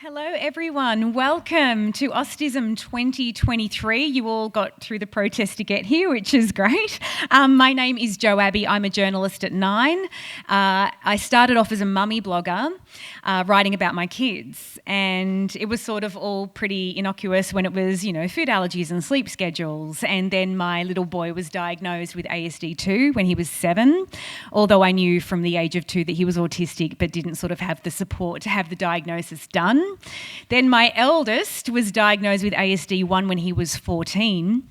Hello everyone, welcome to Autism 2023. You all got through the protest to get here, which is great. My name is Jo Abbey, I'm a journalist at Nine. I started off as a mummy blogger, writing about my kids, and it was sort of all pretty innocuous when it was, food allergies and sleep schedules. And then my little boy was diagnosed with ASD2 when he was 7, although I knew from the age of 2 that he was autistic but didn't sort of have the support to have the diagnosis done. Then my eldest was diagnosed with ASD1 when he was 14.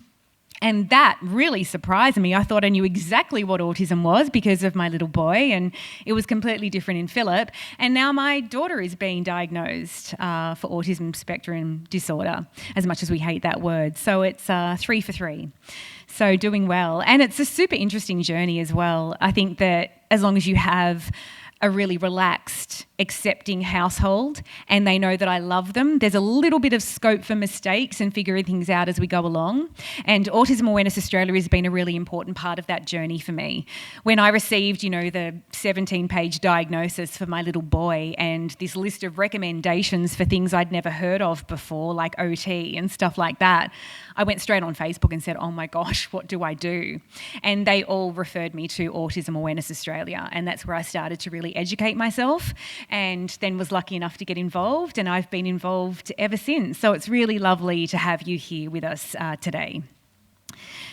And that really surprised me. I thought I knew exactly what autism was because of my little boy, and it was completely different in Philip. And now my daughter is being diagnosed for autism spectrum disorder, as much as we hate that word. So it's 3 for 3. So doing well. And it's a super interesting journey as well. I think that as long as you have a really relaxed, accepting household and they know that I love them, there's a little bit of scope for mistakes and figuring things out as we go along. And Autism Awareness Australia has been a really important part of that journey for me. When I received, the 17-page diagnosis for my little boy and this list of recommendations for things I'd never heard of before, like OT and stuff like that, I went straight on Facebook and said, oh my gosh, what do I do? And they all referred me to Autism Awareness Australia, and that's where I started to really educate myself, and then was lucky enough to get involved, and I've been involved ever since. So it's really lovely to have you here with us today.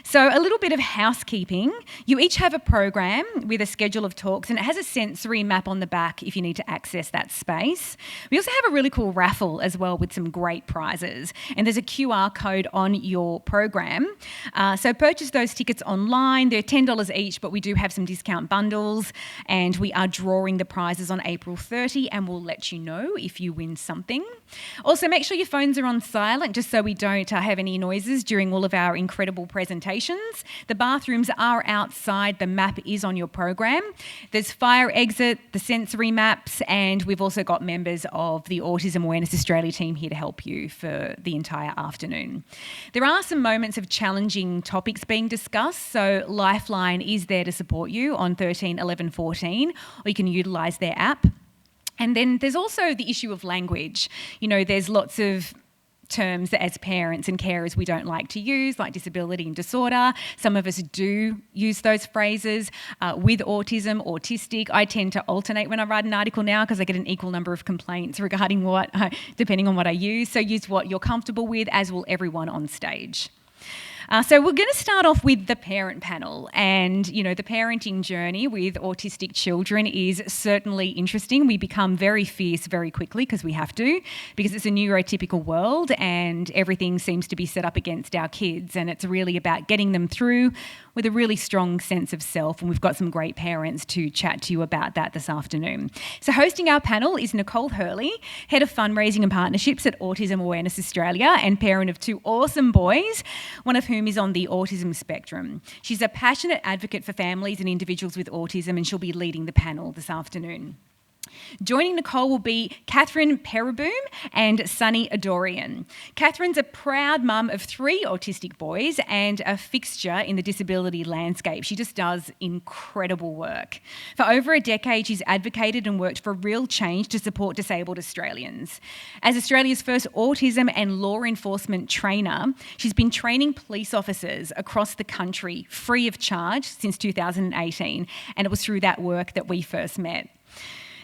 So a little bit of housekeeping. You each have a program with a schedule of talks, and it has a sensory map on the back if you need to access that space. We also have a really cool raffle as well with some great prizes, and there's a QR code on your program. So purchase those tickets online. They're $10 each, but we do have some discount bundles, and we are drawing the prizes on April 30, and we'll let you know if you win something. Also, make sure your phones are on silent just so we don't have any noises during all of our incredible presentations. The bathrooms are outside. The map is on your program. There's fire exit, the sensory maps, and we've also got members of the Autism Awareness Australia team here to help you for the entire afternoon. There are some moments of challenging topics being discussed, so Lifeline is there to support you on 13 11 14, or you can utilise their app. And then there's also the issue of language. There's lots of terms that as parents and carers we don't like to use, like disability and disorder. Some of us do use those phrases. With autism, autistic, I tend to alternate when I write an article now because I get an equal number of complaints regarding depending on what I use. So use what you're comfortable with, as will everyone on stage. So we're going to start off with the parent panel, and the parenting journey with autistic children is certainly interesting. We become very fierce very quickly because we have to, because it's a neurotypical world and everything seems to be set up against our kids, and it's really about getting them through with a really strong sense of self, and we've got some great parents to chat to you about that this afternoon. So hosting our panel is Nicole Hurley, Head of Fundraising and Partnerships at Autism Awareness Australia and parent of 2 awesome boys, one of whom is on the autism spectrum. She's a passionate advocate for families and individuals with autism, and she'll be leading the panel this afternoon. Joining Nicole will be Catherine Pereboom and Sunny Adorian. Catherine's a proud mum of 3 autistic boys and a fixture in the disability landscape. She just does incredible work. For over a decade, she's advocated and worked for real change to support disabled Australians. As Australia's first autism and law enforcement trainer, she's been training police officers across the country free of charge since 2018, and it was through that work that we first met.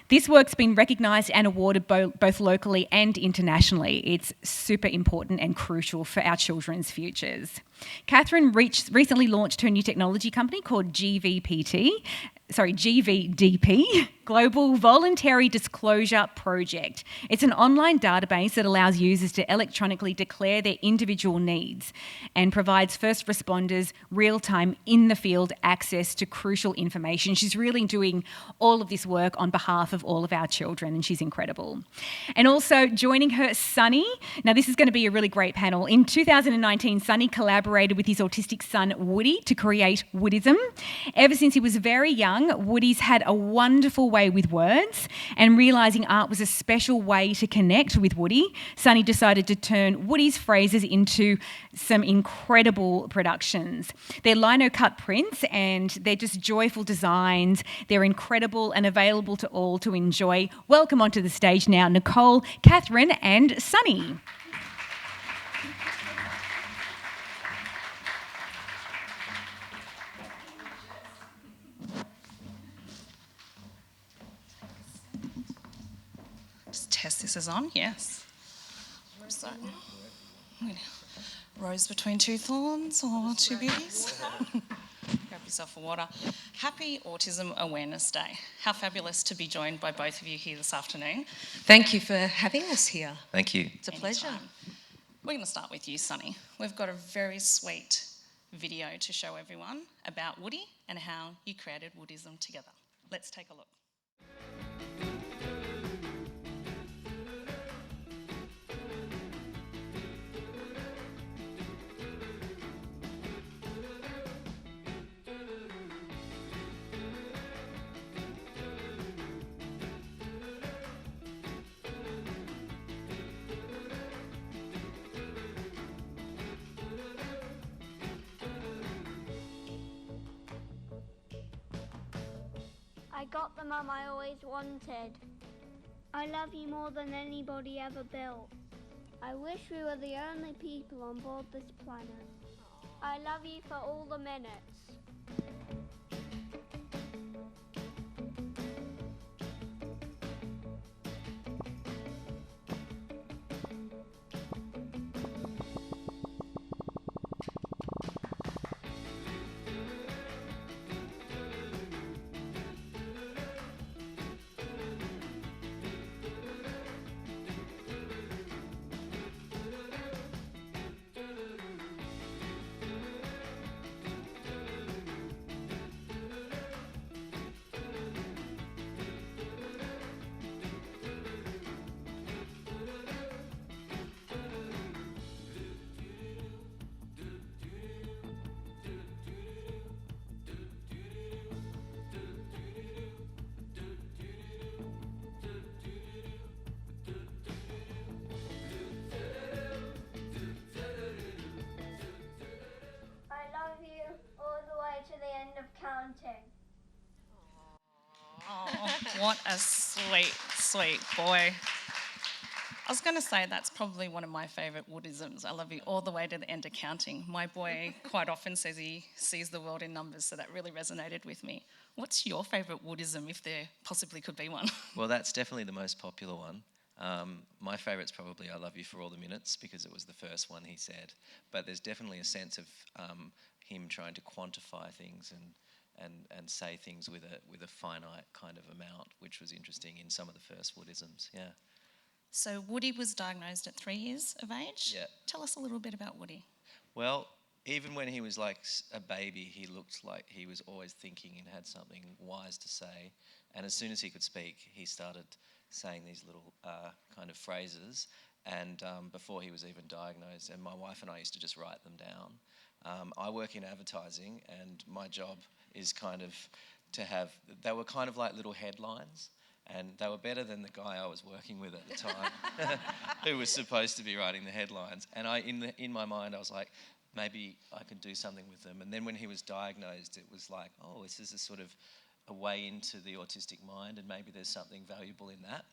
This work's been recognised and awarded both locally and internationally. It's super important and crucial for our children's futures. Catherine recently launched her new technology company called GVDP, Global Voluntary Disclosure Project. It's an online database that allows users to electronically declare their individual needs and provides first responders real-time in-the-field access to crucial information. She's really doing all of this work on behalf of all of our children, and she's incredible. And also joining her, Sunny. Now, this is going to be a really great panel. In 2019, Sunny collaborated with his autistic son, Woody, to create Woodism. Ever since he was very young, Woody's had a wonderful way way with words, and realising art was a special way to connect with Woody, Sunny decided to turn Woody's phrases into some incredible productions. They're lino-cut prints and they're just joyful designs. They're incredible and available to all to enjoy. Welcome onto the stage now, Nicole, Catherine and Sunny. Just test this is on, yes. So, rose between two thorns or two beauties. Grab yourself a water. Happy Autism Awareness Day. How fabulous to be joined by both of you here this afternoon. Thank you for having us here. Thank you. It's a pleasure. Anytime. We're going to start with you, Sunny. We've got a very sweet video to show everyone about Woody and how you created Woodism together. Let's take a look. I got the mum I always wanted. I love you more than anybody ever built. I wish we were the only people on board this planet. I love you for all the minutes. I love you all the way to the end of counting. Oh, what a sweet, sweet boy. I was going to say that's probably one of my favourite Woodisms. I love you all the way to the end of counting. My boy quite often says he sees the world in numbers, so that really resonated with me. What's your favourite Woodism, if there possibly could be one? Well, that's definitely the most popular one. My favourite's probably I love you for all the minutes because it was the first one he said. But there's definitely a sense of him trying to quantify things and say things with a finite kind of amount, which was interesting in some of the first Woodisms, yeah. So Woody was diagnosed at 3 years of age. Yeah. Tell us a little bit about Woody. Well, even when he was like a baby, he looked like he was always thinking and had something wise to say. And as soon as he could speak, he started saying these little kind of phrases. And before he was even diagnosed, and my wife and I used to just write them down. I work in advertising, and my job is kind of to have, they were kind of like little headlines. And they were better than the guy I was working with at the time, who was supposed to be writing the headlines. And in my mind, I was like, maybe I could do something with them. And then when he was diagnosed, it was like, oh, this is a sort of a way into the autistic mind, and maybe there's something valuable in that.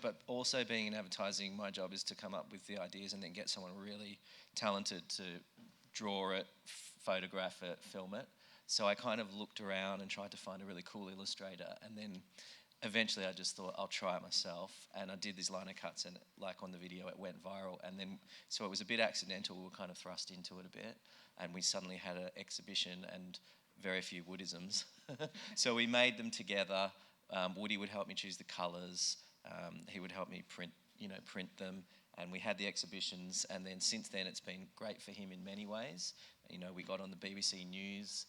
But also being in advertising, my job is to come up with the ideas and then get someone really talented to draw it, photograph it, film it. So I kind of looked around and tried to find a really cool illustrator, and then eventually I just thought I'll try it myself, and I did these lino cuts, and like on the video it went viral, and then so it was a bit accidental. We were kind of thrust into it a bit, and we suddenly had an exhibition and very few Woodisms. So we made them together. Woody would help me choose the colours. He would help me print them, and we had the exhibitions. And then since then, it's been great for him in many ways. You know, we got on the BBC News.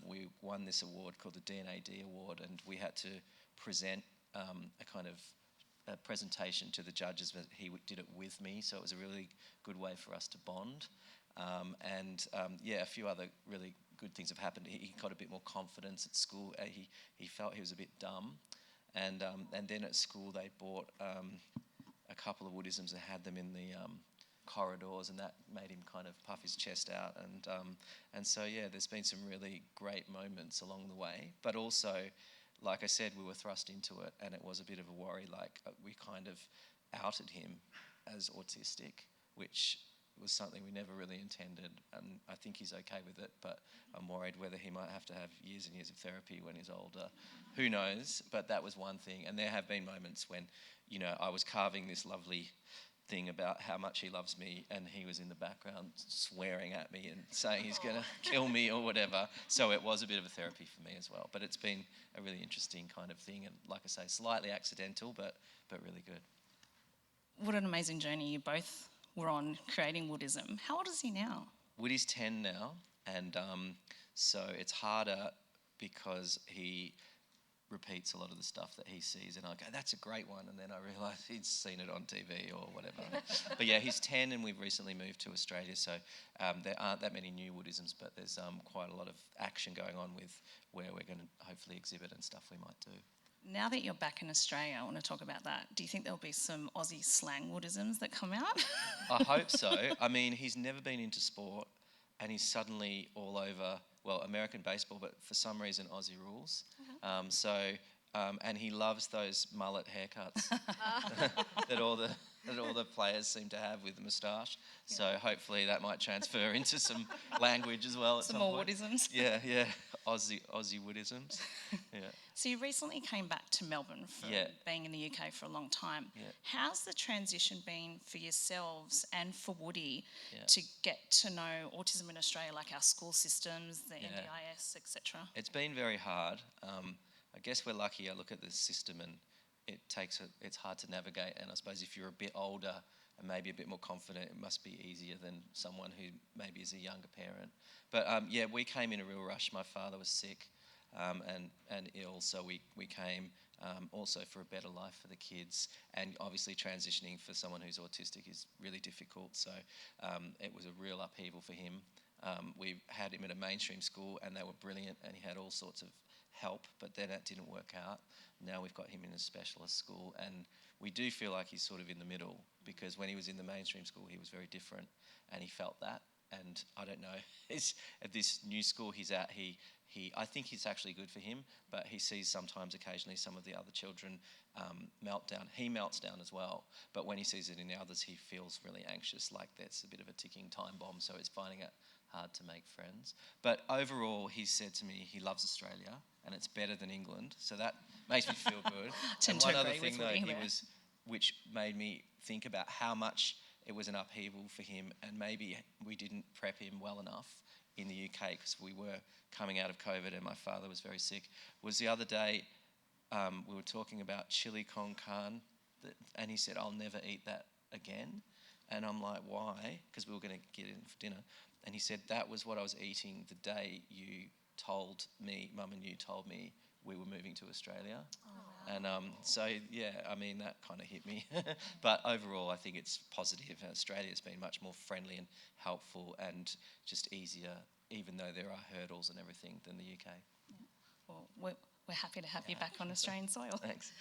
We won this award called the DNAD Award, and we had to present a kind of a presentation to the judges, but he did it with me, so it was a really good way for us to bond. A few other really good things have happened. He got a bit more confidence at school. He felt he was a bit dumb, and then at school they bought a couple of Woodisms and had them in the corridors, and that made him kind of puff his chest out, and so yeah, there's been some really great moments along the way, but also, like I said, we were thrust into it, and it was a bit of a worry. Like we kind of outed him as autistic, which was something we never really intended, and I think he's okay with it, but I'm worried whether he might have to have years and years of therapy when he's older. Who knows? But that was one thing, and there have been moments when, you know, I was carving this lovely thing about how much he loves me, and he was in the background swearing at me and saying he's going to kill me or whatever. So it was a bit of a therapy for me as well. But it's been a really interesting kind of thing, and like I say, slightly accidental, but really good. What an amazing journey you both were on creating Woodism. How old is he now? Woody's 10 now, and so it's harder because he repeats a lot of the stuff that he sees, and I go, that's a great one, and then I realise he's seen it on TV or whatever. But yeah, he's 10, and we've recently moved to Australia, so there aren't that many new Woodisms, but there's quite a lot of action going on with where we're going to hopefully exhibit and stuff we might do. Now that you're back in Australia, I want to talk about that. Do you think there'll be some Aussie slang Woodisms that come out? I hope so. I mean, he's never been into sport, and he's suddenly all over, well, American baseball, but for some reason Aussie rules. And he loves those mullet haircuts that all the players seem to have with the moustache. Yeah. So hopefully that might transfer into some language as well. At some more point. Woodisms. Yeah, Aussie Woodisms. Yeah. So you recently came back to Melbourne for being in the UK for a long time. Yeah. How's the transition been for yourselves and for Woody to get to know autism in Australia, like our school systems, the NDIS, etc.? It's been very hard. I guess we're lucky. I look at the system and it's hard to navigate. And I suppose if you're a bit older and maybe a bit more confident, it must be easier than someone who maybe is a younger parent. But we came in a real rush. My father was sick and ill, so we came also for a better life for the kids. And obviously transitioning for someone who's autistic is really difficult. So it was a real upheaval for him. We had him at a mainstream school and they were brilliant, and he had all sorts of help, but then that didn't work out. Now we've got him in a specialist school, and we do feel like he's sort of in the middle, because when he was in the mainstream school he was very different, and he felt that. And I don't know, at this new school he's at, I think it's actually good for him, but he sees sometimes occasionally some of the other children melt down. He melts down as well, but when he sees it in the others he feels really anxious, like that's a bit of a ticking time bomb, so he's finding it hard to make friends. But overall, he said to me he loves Australia and it's better than England, so that makes me feel good. And one other thing though, which made me think about how much it was an upheaval for him, and maybe we didn't prep him well enough in the UK because we were coming out of COVID and my father was very sick, was the other day we were talking about chili con carne, and he said, I'll never eat that again. And I'm like, why? Because we were going to get in for dinner. And he said, that was what I was eating the day you told me, Mum and you told me we were moving to Australia. Oh, wow. And so, yeah, I mean, that kind of hit me. But overall, I think it's positive. Australia's been much more friendly and helpful and just easier, even though there are hurdles and everything, than the UK. Yeah. Well, we're happy to have you back on Australian soil. Thanks.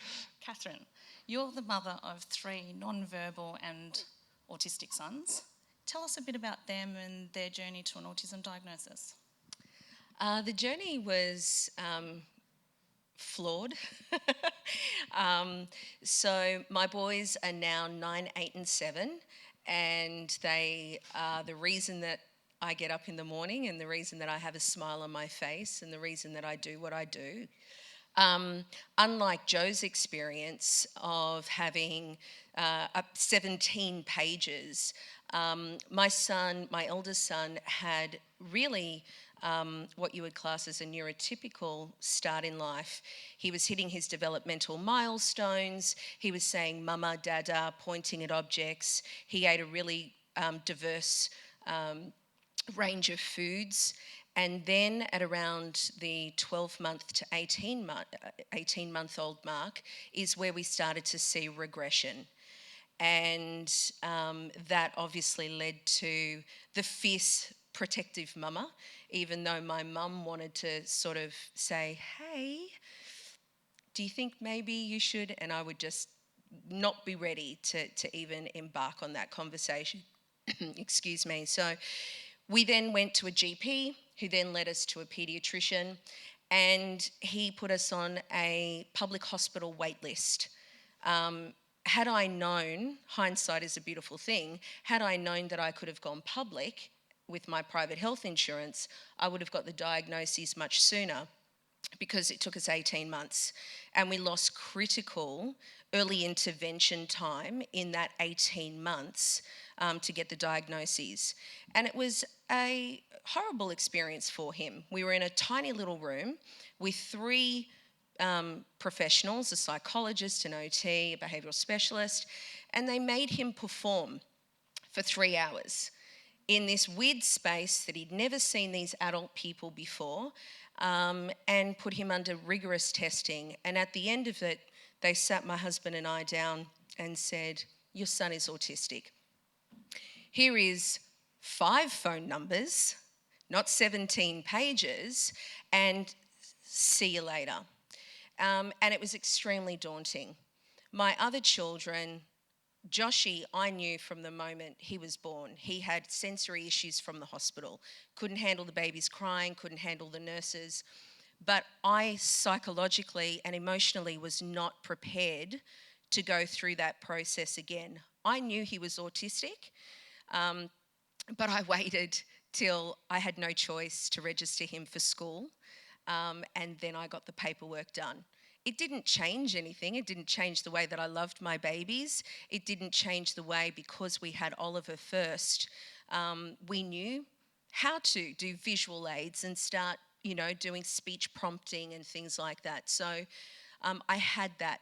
Catherine, you're the mother of 3 non-verbal and autistic sons. Tell us a bit about them and their journey to an autism diagnosis. The journey was flawed. So my boys are now 9, 8 and 7, and they are the reason that I get up in the morning and the reason that I have a smile on my face and the reason that I do what I do. Unlike Joe's experience of having 17 pages, my eldest son had really what you would class as a neurotypical start in life. He was hitting his developmental milestones. He was saying mama, dada, pointing at objects. He ate a really diverse range of foods. And then at around the 12-month to 18-month-old mark is where we started to see regression. And that obviously led to the fierce protective mama, even though my mum wanted to sort of say, hey, do you think maybe you should? And I would just not be ready to even embark on that conversation. Excuse me. So we then went to a GP, who then led us to a paediatrician, and he put us on a public hospital wait list. Had I known, hindsight is a beautiful thing, had I known that I could have gone public with my private health insurance, I would have got the diagnosis much sooner, because it took us 18 months and we lost critical early intervention time in that 18 months to get the diagnoses. And it was a horrible experience for him. We were in a tiny little room with 3 professionals, a psychologist, an OT, a behavioural specialist, and they made him perform for 3 hours in this weird space that he'd never seen these adult people before, and put him under rigorous testing. And at the end of it, they sat my husband and I down and said, your son is autistic. Here is 5 phone numbers, not 17 pages, and see you later. And it was extremely daunting. My other children, Joshy, I knew from the moment he was born. He had sensory issues from the hospital. Couldn't handle the babies crying, couldn't handle the nurses. But I psychologically and emotionally was not prepared to go through that process again. I knew he was autistic, but I waited till I had no choice to register him for school, and then I got the paperwork done. It didn't change anything. It didn't change the way that I loved my babies. It didn't change the way, because we had Oliver first, we knew how to do visual aids and start, doing speech prompting and things like that. So I had that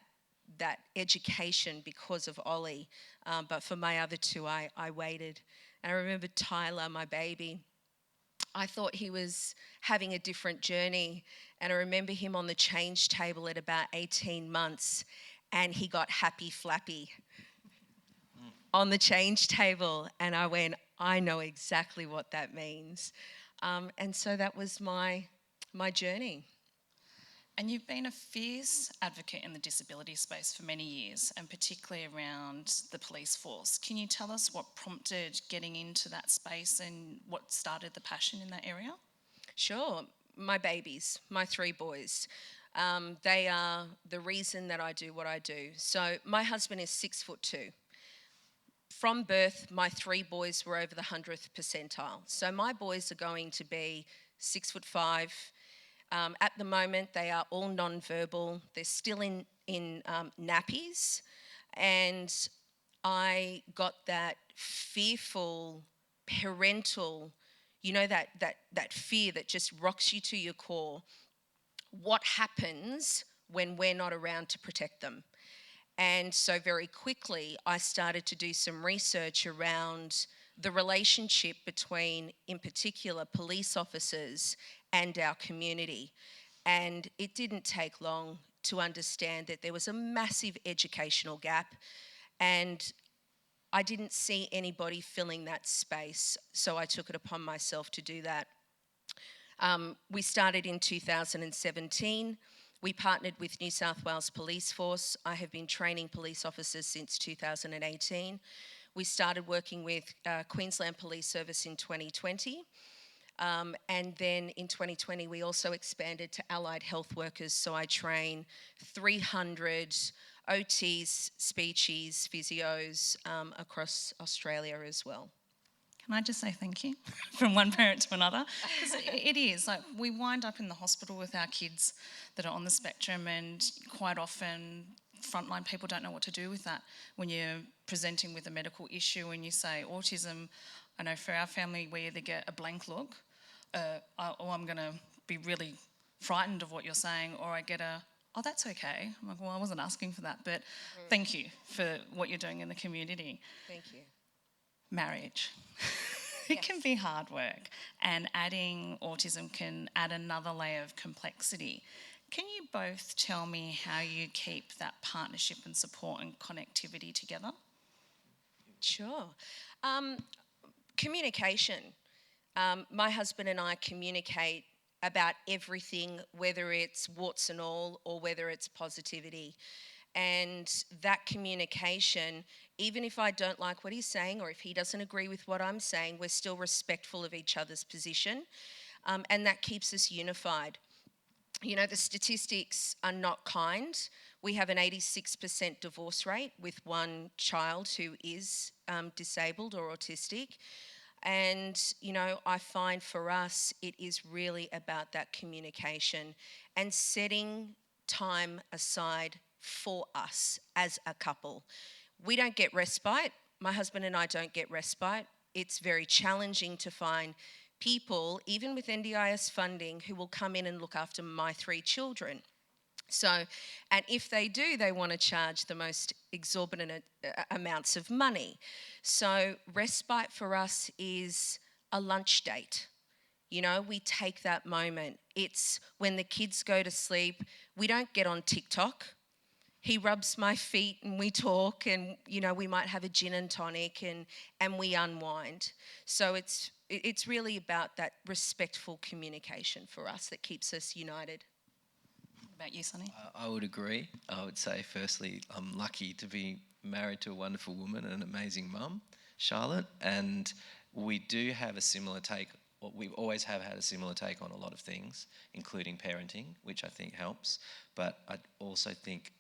education because of Ollie, but for my other 2, I waited. And I remember Tyler, my baby, I thought he was having a different journey, and I remember him on the change table at about 18 months, and he got happy flappy on the change table, and I went, I know exactly what that means. And so that was my journey. And you've been a fierce advocate in the disability space for many years, and particularly around the police force. Can you tell us what prompted getting into that space and what started the passion in that area? Sure. My babies, my 3 boys. They are the reason that I do what I do. So my husband is 6'2". From birth, my 3 boys were over the 100th percentile. So my boys are going to be 6'5". At the moment, they are all non-verbal. They're still in nappies. And I got that fearful parental, that fear that just rocks you to your core. What happens when we're not around to protect them? And so very quickly, I started to do some research around the relationship between, in particular, police officers and our community. And it didn't take long to understand that there was a massive educational gap, and I didn't see anybody filling that space, so I took it upon myself to do that. We started in 2017. We partnered with New South Wales Police Force. I have been training police officers since 2018. We started working with Queensland Police Service in 2020. And then in 2020, we also expanded to allied health workers. So I train 300 OTs, speechies, physios across Australia as well. Can I just say thank you from one parent to another? Because it is, like, we wind up in the hospital with our kids that are on the spectrum, and quite often frontline people don't know what to do with that. When you're presenting with a medical issue and you say autism, I know for our family we either get a blank look, or I'm going to be really frightened of what you're saying, or I get a, oh, that's okay. I'm like, well, I wasn't asking for that, but thank you for what you're doing in the community. Thank you. Marriage. It can be hard work, and adding autism can add another layer of complexity. Can you both tell me how you keep that partnership and support and connectivity together? Sure. Communication. My husband and I communicate about everything, whether it's warts and all or whether it's positivity. And that communication, even if I don't like what he's saying or if he doesn't agree with what I'm saying, we're still respectful of each other's position, and that keeps us unified. You know, the statistics are not kind. We have an 86% divorce rate with one child who is disabled or autistic. And, you know, I find for us, it is really about that communication and setting time aside for us as a couple. We don't get respite. My husband and I don't get respite. It's very challenging to find people, even with NDIS funding, who will come in and look after my 3 children. So, and if they do, they want to charge the most exorbitant amounts of money. So, respite for us is a lunch date. You know, we take that moment. It's when the kids go to sleep, we don't get on TikTok. He rubs my feet and we talk, and, you know, we might have a gin and tonic and we unwind. So it's really about that respectful communication for us that keeps us united. What about you, Sonny? I would agree. I would say, firstly, I'm lucky to be married to a wonderful woman and an amazing mum, Charlotte, and we do have a similar take. Well, we always have had a similar take on a lot of things, including parenting, which I think helps. But I also think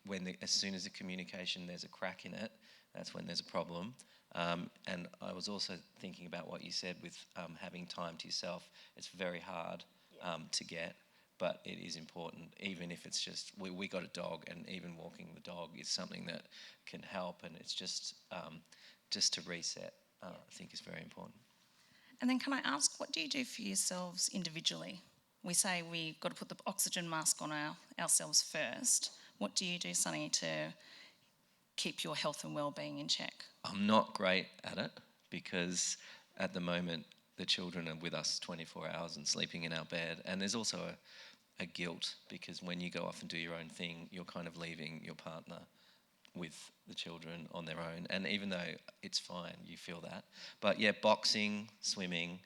as soon as the communication, there's a crack in it, that's when there's a problem. And I was also thinking about what you said with having time to yourself. It's very hard to get, but it is important, even if it's just, we got a dog, and even walking the dog is something that can help, and it's just to reset, I think is very important. And then can I ask, what do you do for yourselves individually? We say we've got to put the oxygen mask on ourselves first. What do you do, Sonny, to keep your health and well-being in check? I'm not great at it because at the moment the children are with us 24 hours and sleeping in our bed. And there's also a guilt because when you go off and do your own thing, you're kind of leaving your partner with the children on their own. And even though it's fine, you feel that. But yeah, boxing, swimming,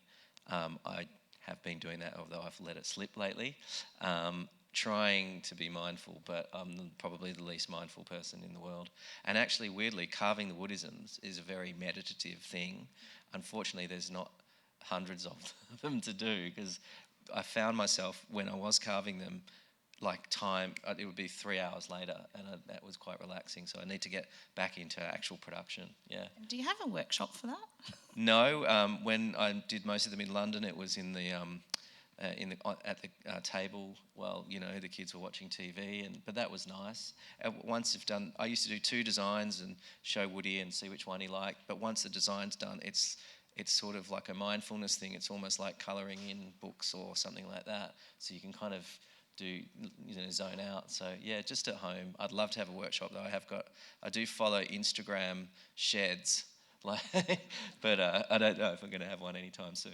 I have been doing that, although I've let it slip lately. Trying to be mindful, but I'm probably the least mindful person in the world. And actually, weirdly, carving the woodisms is a very meditative thing. Unfortunately, there's not hundreds of them to do, because I found myself, when I was carving them, like time, it would be 3 hours later, and that was quite relaxing. So I need to get back into actual production. Yeah. Do you have a workshop for that? No. When I did most of them in London, it was in at the table while, you know, the kids were watching TV, but that was nice. Once you've done, I used to do 2 designs and show Woody and see which one he liked. But once the design's done, it's sort of like a mindfulness thing. It's almost like colouring in books or something like that. So you can kind of zone out. So yeah, just at home. I'd love to have a workshop though. I do follow Instagram sheds, but I don't know if I'm going to have one anytime soon.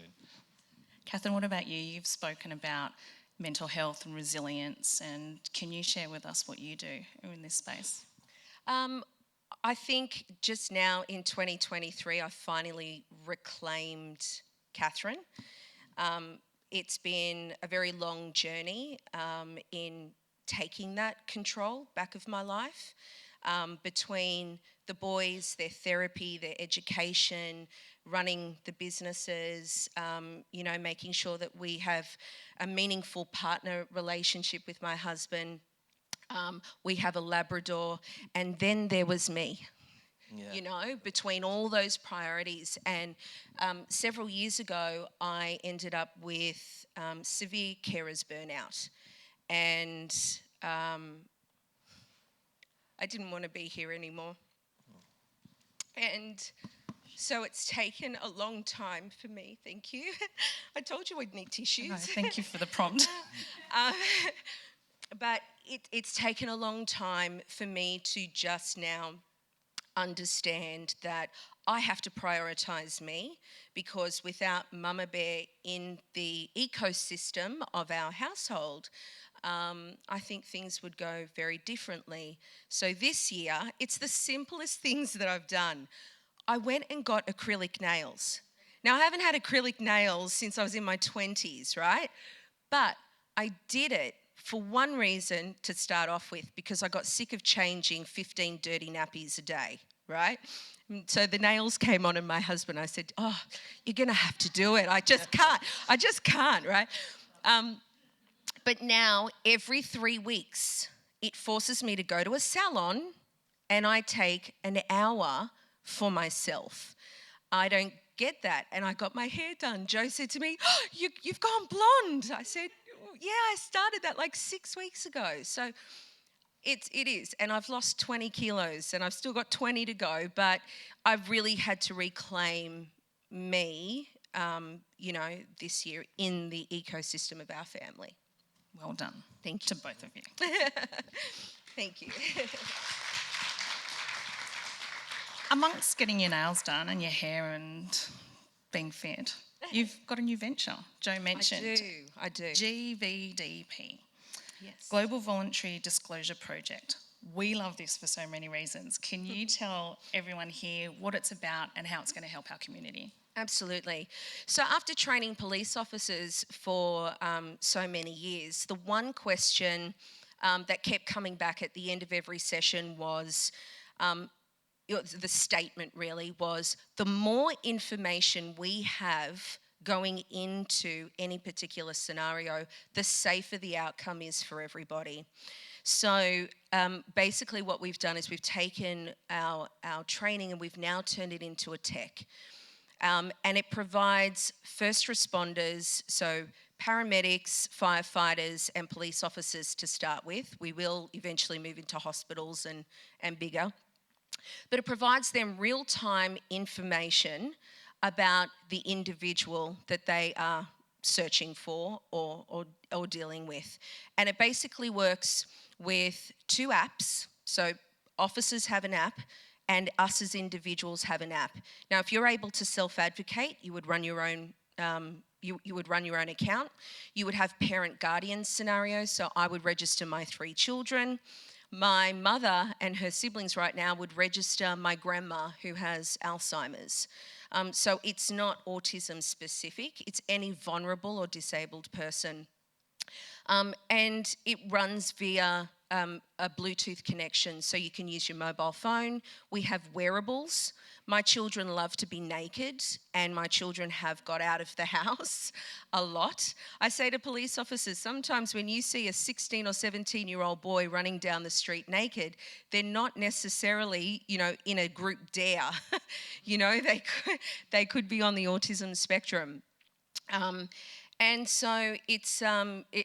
Catherine, what about you? You've spoken about mental health and resilience, and can you share with us what you do in this space? I think just now in 2023, I finally reclaimed Catherine. It's been a very long journey in taking that control back of my life, between the boys, their therapy, their education, running the businesses, making sure that we have a meaningful partner relationship with my husband. We have a Labrador, and then there was me. Yeah. Between all those priorities. And several years ago, I ended up with severe carer's burnout. And I didn't want to be here anymore. And so it's taken a long time for me. Thank you. I told you I'd need tissues. No, thank you for the prompt. But it's taken a long time for me to just now understand that I have to prioritise me, because without Mama Bear in the ecosystem of our household, I think things would go very differently. So this year, it's the simplest things that I've done. I went and got acrylic nails. Now, I haven't had acrylic nails since I was in my 20s, right? But I did it for one reason to start off with, because I got sick of changing 15 dirty nappies a day, right? So the nails came on, and my husband, I said, oh, you're going to have to do it. I just can't, right? But now, every 3 weeks, it forces me to go to a salon, and I take an hour for myself. I don't get that. And I got my hair done. Joe said to me, oh, you've gone blonde. I said, yeah, I started that like 6 weeks ago. So it is. And I've lost 20 kilos, and I've still got 20 to go. But I've really had to reclaim me, this year in the ecosystem of our family. Well done. Thank to you. both of you. Thank you. Amongst getting your nails done and your hair and being fit, you've got a new venture. Joe mentioned. I do. GVDP. Yes. Global Voluntary Disclosure Project. We love this for so many reasons. Can you tell everyone here what it's about and how it's going to help our community? Absolutely. So after training police officers for so many years, the one question that kept coming back at the end of every session was, the statement really was, the more information we have going into any particular scenario, the safer the outcome is for everybody. So basically what we've done is we've taken our training and we've now turned it into a tech. And it provides first responders, so paramedics, firefighters and police officers to start with. We will eventually move into hospitals and bigger. But it provides them real-time information about the individual that they are searching for or dealing with. And it basically works with 2 apps. So officers have an app and us as individuals have an app. Now, if you're able to self-advocate, you would run your own you would run your own account. You would have parent-guardian scenarios, so I would register my 3 children. My mother and her siblings right now would register my grandma who has Alzheimer's. So it's not autism specific, it's any vulnerable or disabled person. And it runs via a Bluetooth connection, so you can use your mobile phone. We have wearables. My children love to be naked, and my children have got out of the house a lot. I say to police officers, sometimes when you see a 16 or 17-year-old boy running down the street naked, they're not necessarily, in a group dare. They could be on the autism spectrum. And so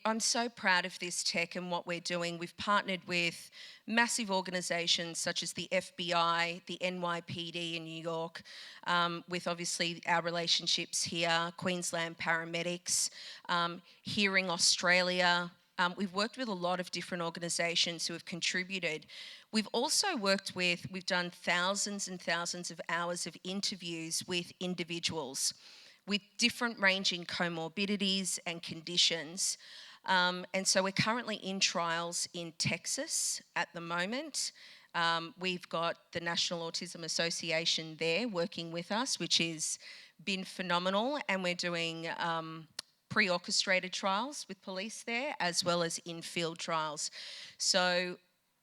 I'm so proud of this tech and what we're doing. We've partnered with massive organisations such as the FBI, the NYPD in New York, with obviously our relationships here, Queensland Paramedics, Hearing Australia. We've worked with a lot of different organisations who have contributed. We've also we've done thousands and thousands of hours of interviews with individuals with different ranging comorbidities and conditions. And so we're currently in trials in Texas at the moment. We've got the National Autism Association there working with us, which has been phenomenal. And we're doing pre-orchestrated trials with police there, as well as in-field trials. So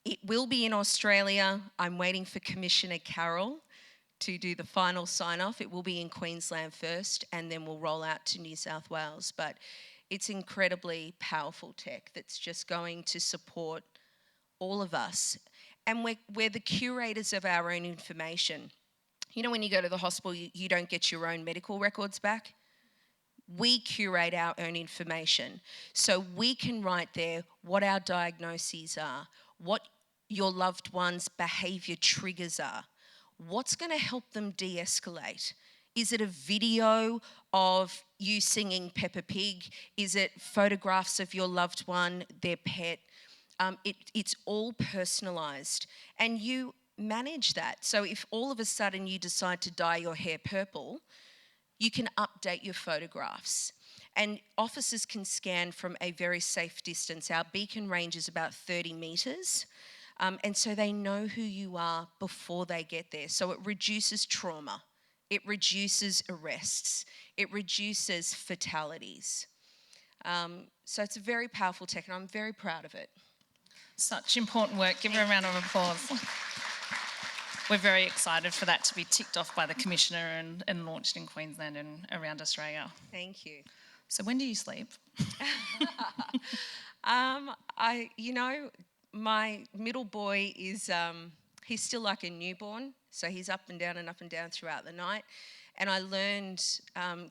it will be in Australia. I'm waiting for Commissioner Carroll to do the final sign-off. It will be in Queensland first, and then we'll roll out to New South Wales. But it's incredibly powerful tech that's just going to support all of us. And we're the curators of our own information. When you go to the hospital, you don't get your own medical records back. We curate our own information. So we can write there what our diagnoses are, what your loved one's behaviour triggers are. What's going to help them de-escalate? Is it a video of you singing Peppa Pig? Is it photographs of your loved one, their pet? It's all personalised, and you manage that. So if all of a sudden you decide to dye your hair purple, you can update your photographs. And officers can scan from a very safe distance. Our beacon range is about 30 metres. And so they know who you are before they get there. So it reduces trauma. it reduces arrests, it reduces fatalities. So it's a very powerful tech, and I'm very proud of it. Such important work. Give her a round of applause. We're very excited for that to be ticked off by the Commissioner and launched in Queensland and around Australia. Thank you. So when do you sleep? My middle boy is, he's still like a newborn, so he's up and down throughout the night. And I learned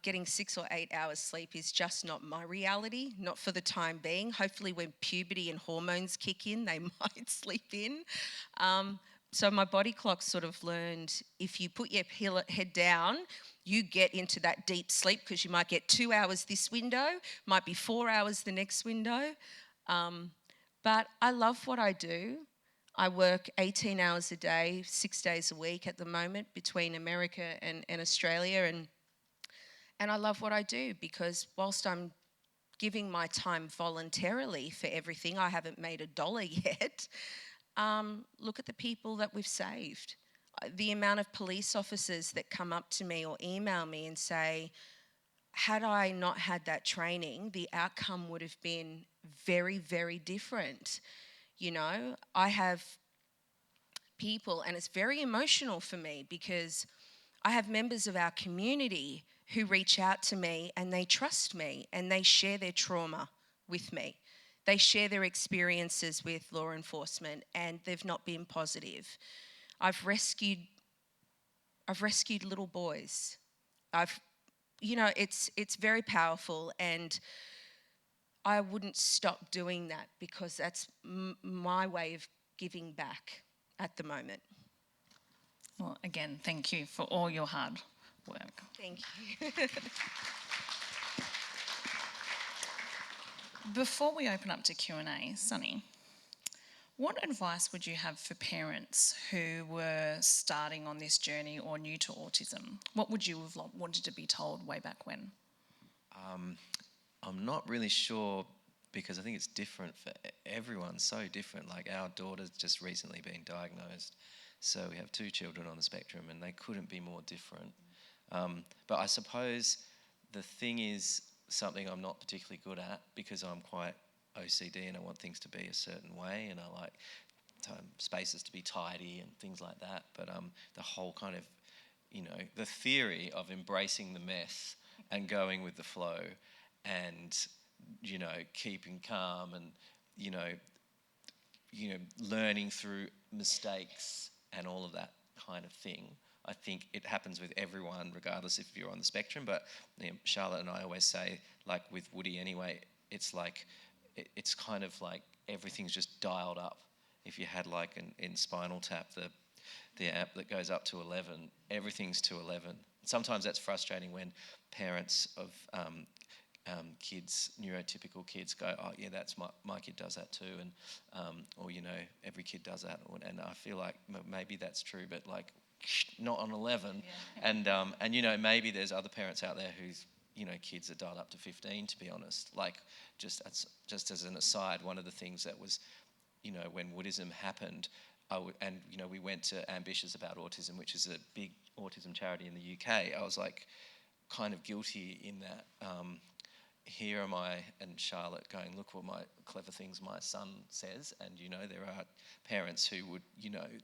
getting 6 or 8 hours sleep is just not my reality, not for the time being. Hopefully when puberty and hormones kick in, they might sleep in. So my body clock sort of learned if you put your head down, you get into that deep sleep because you might get 2 hours this window, might be 4 hours the next window. But I love what I do. I work 18 hours a day, 6 days a week at the moment between America and Australia. And I love what I do because whilst I'm giving my time voluntarily for everything, I haven't made $1 yet. Look at the people that we've saved. The amount of police officers that come up to me or email me and say, had I not had that training, the outcome would have been very, very different. You know, I have people, and it's very emotional for me because I have members of our community who reach out to me and they trust me and they share their trauma with me. They share their experiences with law enforcement and they've not been positive. I've rescued little boys. It's very powerful, and I wouldn't stop doing that because that's my way of giving back at the moment. Well, again, thank you for all your hard work. Thank you. Before we open up to Q&A, Sunny, what advice would you have for parents who were starting on this journey or new to autism? What would you have wanted to be told way back when? I'm not really sure because I think it's different for everyone, so different. Like our daughter's just recently been diagnosed, so we have 2 children on the spectrum and they couldn't be more different. But I suppose the thing is something I'm not particularly good at because I'm quite OCD and I want things to be a certain way and I like spaces to be tidy and things like that. But the whole kind of, the theory of embracing the mess and going with the flow and, keeping calm and, learning through mistakes and all of that kind of thing. I think it happens with everyone, regardless if you're on the spectrum. But Charlotte and I always say, like with Woody anyway, it's like, it's kind of like everything's just dialed up. If you had like in Spinal Tap, the amp that goes up to 11, everything's to 11. Sometimes that's frustrating when parents of kids, neurotypical kids go, oh yeah, that's my kid does that too, and or every kid does that, and I feel like maybe that's true, but like not on 11, yeah. And maybe there's other parents out there whose kids are dialed up to 15. To be honest, like just as an aside, one of the things that was, when Woodism happened, we went to Ambitious About Autism, which is a big autism charity in the UK. I was like kind of guilty in that. Here am I and Charlotte going, look what my clever things my son says, and there are parents who would,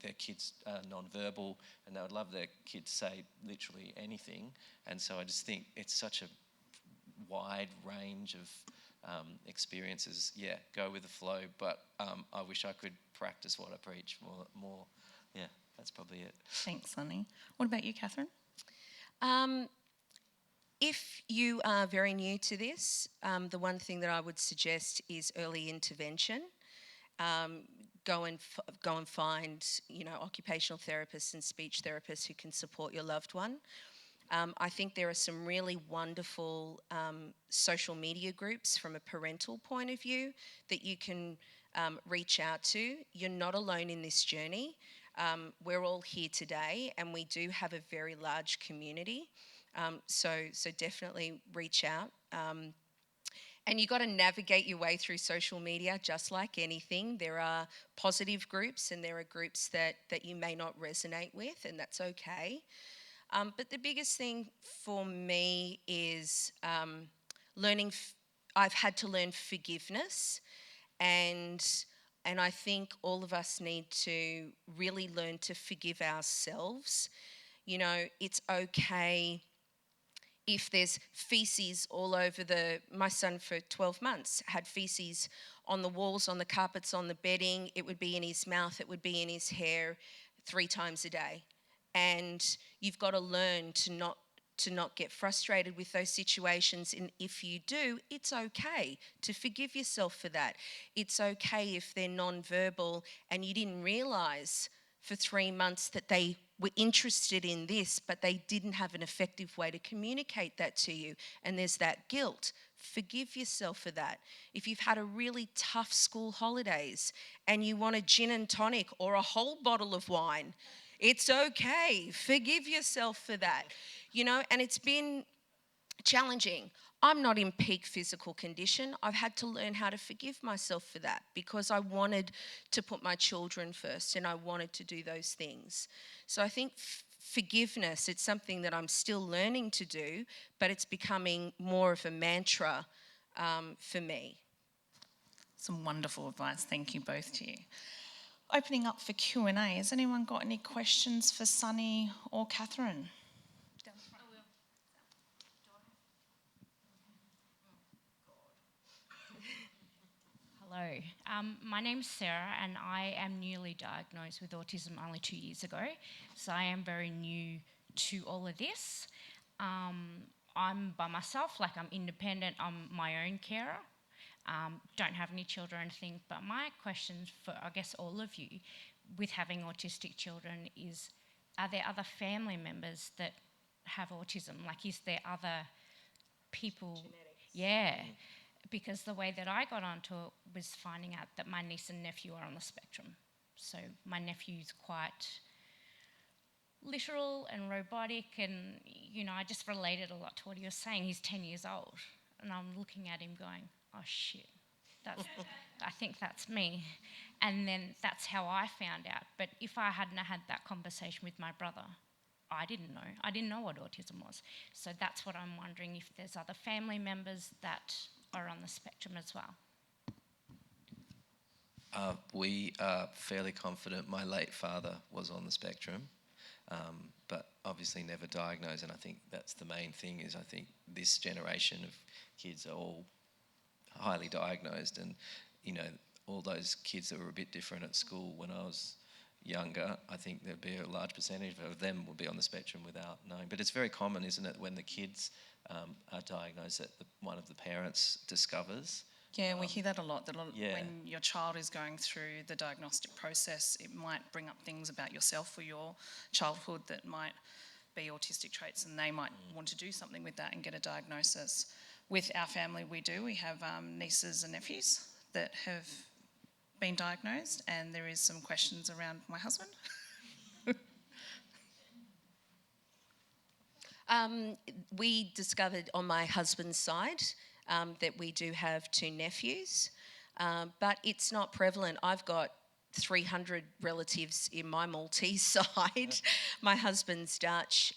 their kids are non-verbal and they would love their kid to say literally anything, and so I just think it's such a wide range of experiences. Yeah, go with the flow, but I wish I could practice what I preach more. Yeah, that's probably it. Thanks, Sunny. What about you, Catherine? If you are very new to this, the one thing that I would suggest is early intervention. Go and find, occupational therapists and speech therapists who can support your loved one. I think there are some really wonderful social media groups from a parental point of view that you can reach out to. You're not alone in this journey. We're all here today and we do have a very large community. So definitely reach out. And you've got to navigate your way through social media just like anything. There are positive groups and there are groups that you may not resonate with, and that's okay. But the biggest thing for me is learning. I've had to learn forgiveness, and I think all of us need to really learn to forgive ourselves. You know, it's okay if there's feces all over my son for 12 months had feces on the walls, on the carpets, on the bedding. It would be in his mouth, it would be in his hair 3 times a day. And you've got to learn to not get frustrated with those situations. And if you do, it's okay to forgive yourself for that. It's okay if they're non-verbal and you didn't realise for 3 months that they were interested in this, but they didn't have an effective way to communicate that to you. And there's that guilt. Forgive yourself for that. If you've had a really tough school holidays and you want a gin and tonic or a whole bottle of wine, it's okay. Forgive yourself for that. You know, and it's been challenging. I'm not in peak physical condition. I've had to learn how to forgive myself for that because I wanted to put my children first and I wanted to do those things. So I think forgiveness, it's something that I'm still learning to do, but it's becoming more of a mantra for me. Some wonderful advice. Thank you both to you. Opening up for Q&A. Has anyone got any questions for Sunny or Catherine? Hello, my name's Sarah and I am newly diagnosed with autism only 2 years ago, so I am very new to all of this. I'm by myself, like I'm independent, I'm my own carer, don't have any children or anything, but my question for, I guess, all of you with having autistic children is, are there other family members that have autism? Like, is there other people? Genetics. Yeah. Because the way that I got onto it was finding out that my niece and nephew are on the spectrum. So my nephew's quite literal and robotic and, you know, I just related a lot to what he was saying. He's 10 years old and I'm looking at him going, oh shit, I think that's me. And then that's how I found out. But if I hadn't had that conversation with my brother, I didn't know. I didn't know what autism was. So that's what I'm wondering, if there's other family members that are on the spectrum as well. We are fairly confident my late father was on the spectrum, but obviously never diagnosed, and I think that's the main thing. Is I think this generation of kids are all highly diagnosed, and you know, all those kids that were a bit different at school when I was younger, I think there'd be a large percentage of them would be on the spectrum without knowing. But it's very common, isn't it, when the kids are diagnosed that one of the parents discovers. Yeah, we hear that a lot, yeah. When your child is going through the diagnostic process, it might bring up things about yourself or your childhood that might be autistic traits, and they might want to do something with that and get a diagnosis. With our family, we have nieces and nephews that have been diagnosed, and there is some questions around my husband. We discovered on my husband's side that we do have 2 nephews, but it's not prevalent. I've got 300 relatives in my Maltese side. My husband's Dutch,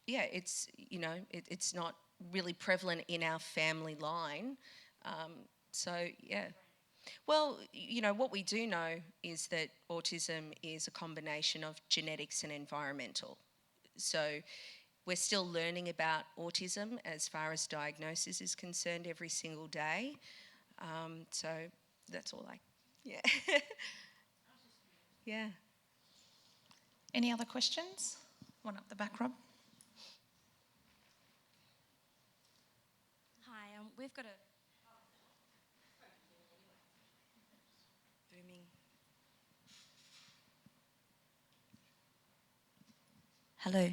yeah, it's, you know, it's not really prevalent in our family line. So, yeah. Well, you know, what we do know is that autism is a combination of genetics and environmental. So we're still learning about autism as far as diagnosis is concerned every single day. So that's all yeah. Yeah. Any other questions? One up the back, Rob. Hi, we've got a booming. Hello.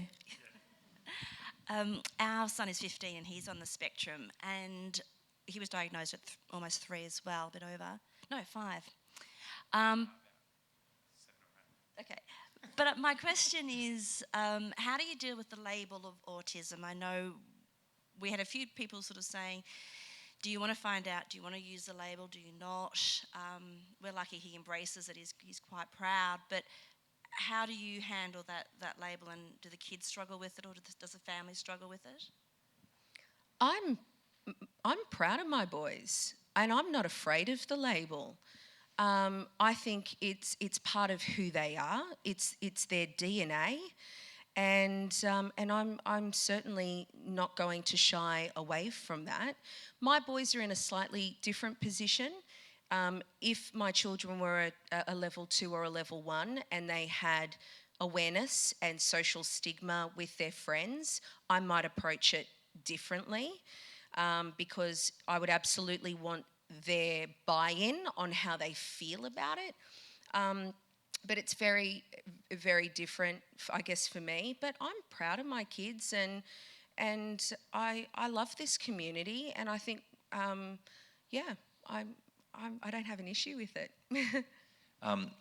Our son is 15 and he's on the spectrum, and he was diagnosed at almost 3 as well, a bit over. No, 5. Okay. But my question is, how do you deal with the label of autism? I know we had a few people sort of saying, do you want to find out, do you want to use the label, do you not? We're lucky he embraces it, he's quite proud, but how do you handle that label, and do the kids struggle with it, or does the family struggle with it? I'm proud of my boys, and I'm not afraid of the label. I think it's part of who they are. It's their DNA, and I'm certainly not going to shy away from that. My boys are in a slightly different position. If my children were a level 2 or a level 1 and they had awareness and social stigma with their friends, I might approach it differently, because I would absolutely want their buy-in on how they feel about it. But it's very, very different, I guess, for me. But I'm proud of my kids, and I love this community, and I think, I don't have an issue with it.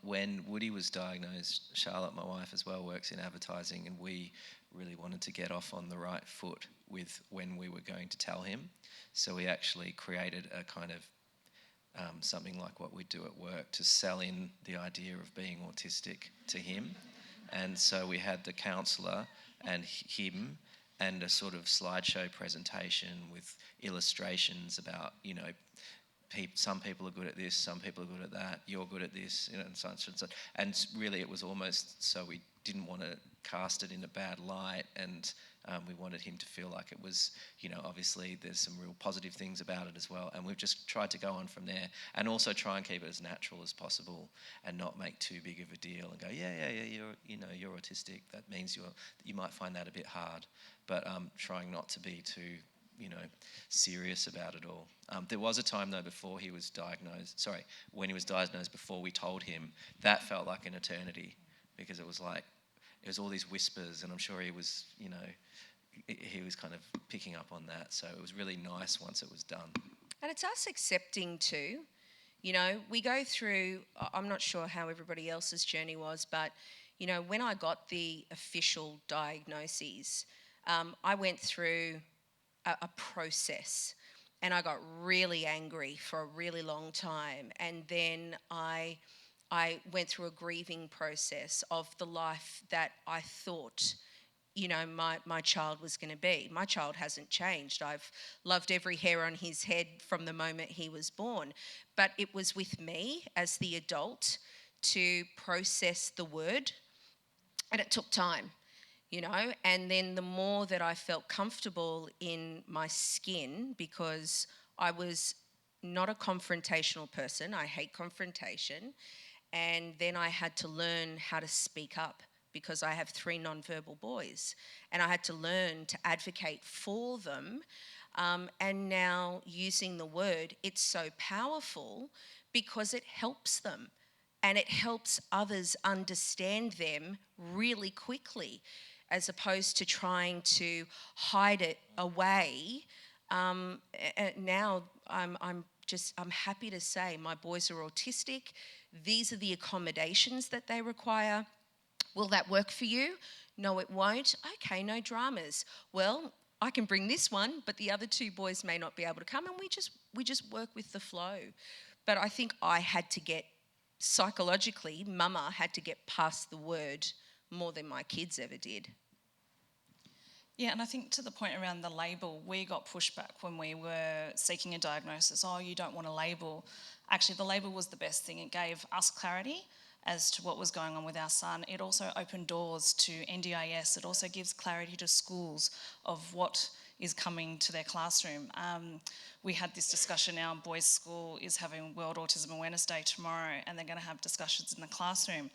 When Woody was diagnosed, Charlotte, my wife as well, works in advertising, and we really wanted to get off on the right foot with when we were going to tell him. So we actually created a kind of something like what we do at work to sell in the idea of being autistic to him. And so we had the counsellor and him and a sort of slideshow presentation with illustrations about, some people are good at this, some people are good at that, you're good at this, and such and such. And really it was almost so we didn't want to cast it in a bad light, and we wanted him to feel like it was, obviously there's some real positive things about it as well, and we've just tried to go on from there, and also try and keep it as natural as possible and not make too big of a deal and go, you're autistic, that means you might find that a bit hard, but trying not to be too serious about it all. There was a time though when he was diagnosed, before we told him, that felt like an eternity, because it was all these whispers, and I'm sure he was kind of picking up on that. So it was really nice once it was done. And it's us accepting too. We go through, I'm not sure how everybody else's journey was, but, when I got the official diagnoses, I went through a process, and I got really angry for a really long time, and then I went through a grieving process of the life that I thought my child was going to be. My child hasn't changed. I've loved every hair on his head from the moment he was born, but it was with me as the adult to process the word, and it took time. And then the more that I felt comfortable in my skin, because I was not a confrontational person, I hate confrontation, and then I had to learn how to speak up, because I have 3 nonverbal boys, and I had to learn to advocate for them, and now using the word, it's so powerful because it helps them, and it helps others understand them really quickly, as opposed to trying to hide it away. Now I'm happy to say my boys are autistic. These are the accommodations that they require. Will that work for you? No, it won't. Okay, no dramas. Well, I can bring this one, but the other 2 boys may not be able to come, and we just work with the flow. But I think I had to get, psychologically, Mama had to get past the word more than my kids ever did. Yeah, and I think to the point around the label, we got pushback when we were seeking a diagnosis. Oh, you don't want a label. Actually, the label was the best thing. It gave us clarity as to what was going on with our son. It also opened doors to NDIS. It also gives clarity to schools of what is coming to their classroom. We had this discussion, our boys' school is having World Autism Awareness Day tomorrow, and they're going to have discussions in the classroom.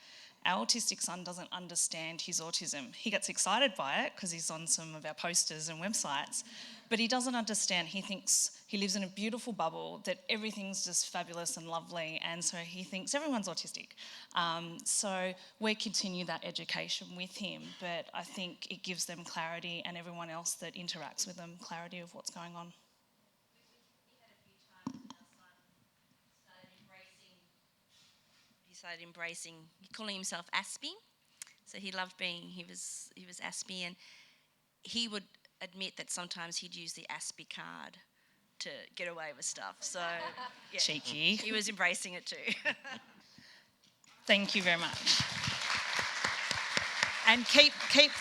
Our autistic son doesn't understand his autism. He gets excited by it because he's on some of our posters and websites, but he doesn't understand. He thinks he lives in a beautiful bubble, that everything's just fabulous and lovely, and so he thinks everyone's autistic. So we continue that education with him, but I think it gives them clarity, and everyone else that interacts with them clarity of what's going on. Started embracing calling himself Aspie, so he was Aspie, and he would admit that sometimes he'd use the Aspie card to get away with stuff. So yeah, cheeky. he was embracing it too. Thank you very much. And keep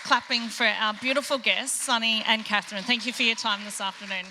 clapping for our beautiful guests, Sonny and Catherine. Thank you for your time this afternoon.